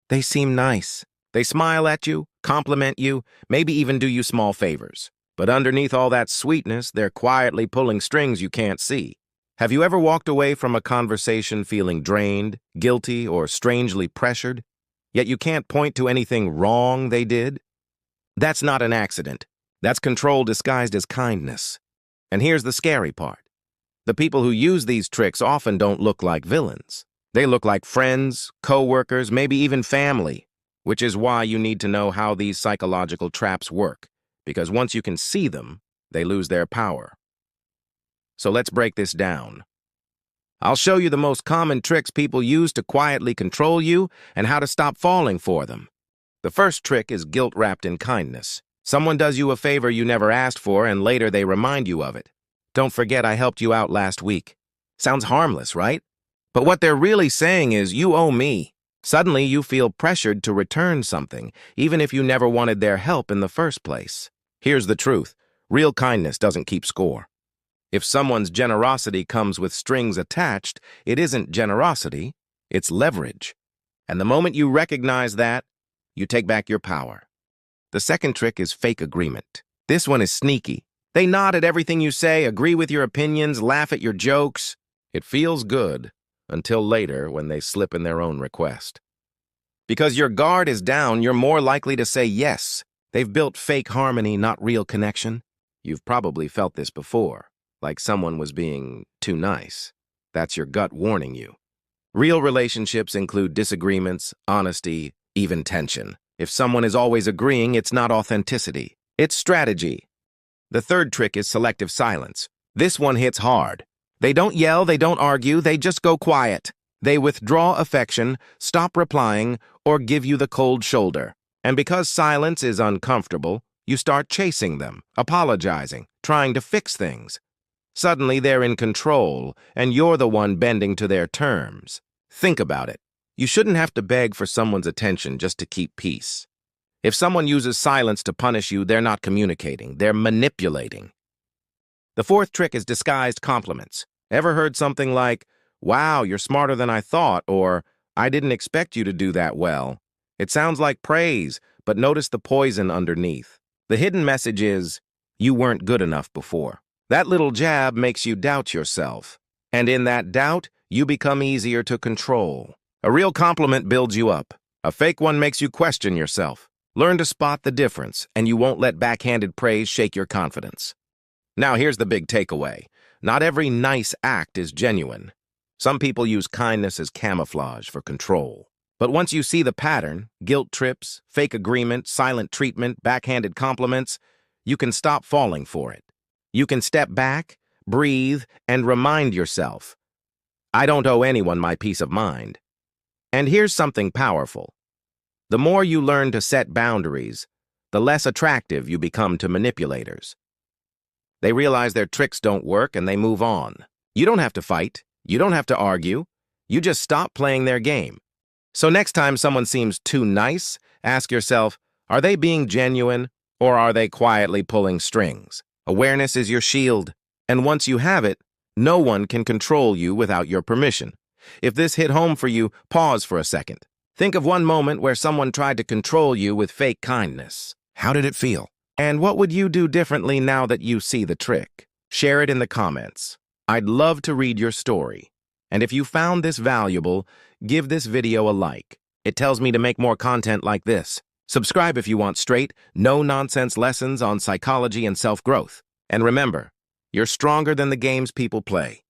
They seem nice. They smile at you, compliment you, maybe even do you small favors. But underneath all that sweetness, they're quietly pulling strings you can't see. Have you ever walked away from a conversation feeling drained, guilty, or strangely pressured, yet you can't point to anything wrong they did? That's not an accident. That's control disguised as kindness. And here's the scary part. The people who use these tricks often don't look like villains. They look like friends, co-workers, maybe even family, which is why you need to know how these psychological traps work, because once you can see them, they lose their power. So let's break this down. I'll show you the most common tricks people use to quietly control you and how to stop falling for them. The first trick is guilt wrapped in kindness. Someone does you a favor you never asked for and later they remind you of it. Don't forget I helped you out last week. Sounds harmless, right? But what they're really saying is, you owe me. Suddenly you feel pressured to return something, even if you never wanted their help in the first place. Here's the truth. Real kindness doesn't keep score. If someone's generosity comes with strings attached, it isn't generosity, it's leverage. And the moment you recognize that, you take back your power. The second trick is fake agreement. This one is sneaky. They nod at everything you say, agree with your opinions, laugh at your jokes. It feels good until later when they slip in their own request. Because your guard is down, you're more likely to say yes. They've built fake harmony, not real connection. You've probably felt this before, like someone was being too nice. That's your gut warning you. Real relationships include disagreements, honesty, even tension. If someone is always agreeing, it's not authenticity. It's strategy. The third trick is selective silence. This one hits hard. They don't yell, they don't argue, they just go quiet. They withdraw affection, stop replying, or give you the cold shoulder. And because silence is uncomfortable, you start chasing them, apologizing, trying to fix things. Suddenly they're in control, and you're the one bending to their terms. Think about it. You shouldn't have to beg for someone's attention just to keep peace. If someone uses silence to punish you, they're not communicating, they're manipulating. The fourth trick is disguised compliments. Ever heard something like, "Wow, you're smarter than I thought," or "I didn't expect you to do that well"? It sounds like praise, but notice the poison underneath. The hidden message is, you weren't good enough before. That little jab makes you doubt yourself. And in that doubt, you become easier to control. A real compliment builds you up. A fake one makes you question yourself. Learn to spot the difference, and you won't let backhanded praise shake your confidence. Now here's the big takeaway. Not every nice act is genuine. Some people use kindness as camouflage for control. But once you see the pattern, guilt trips, fake agreement, silent treatment, backhanded compliments, you can stop falling for it. You can step back, breathe, and remind yourself, I don't owe anyone my peace of mind. And here's something powerful. The more you learn to set boundaries, the less attractive you become to manipulators. They realize their tricks don't work and they move on. You don't have to fight. You don't have to argue. You just stop playing their game. So next time someone seems too nice, ask yourself, are they being genuine or are they quietly pulling strings? Awareness is your shield, and once you have it, no one can control you without your permission. If this hit home for you, pause for a second. Think of one moment where someone tried to control you with fake kindness. How did it feel? And what would you do differently now that you see the trick? Share it in the comments. I'd love to read your story. And if you found this valuable, give this video a like. It tells me to make more content like this. Subscribe if you want straight, no-nonsense lessons on psychology and self-growth. And remember, you're stronger than the games people play.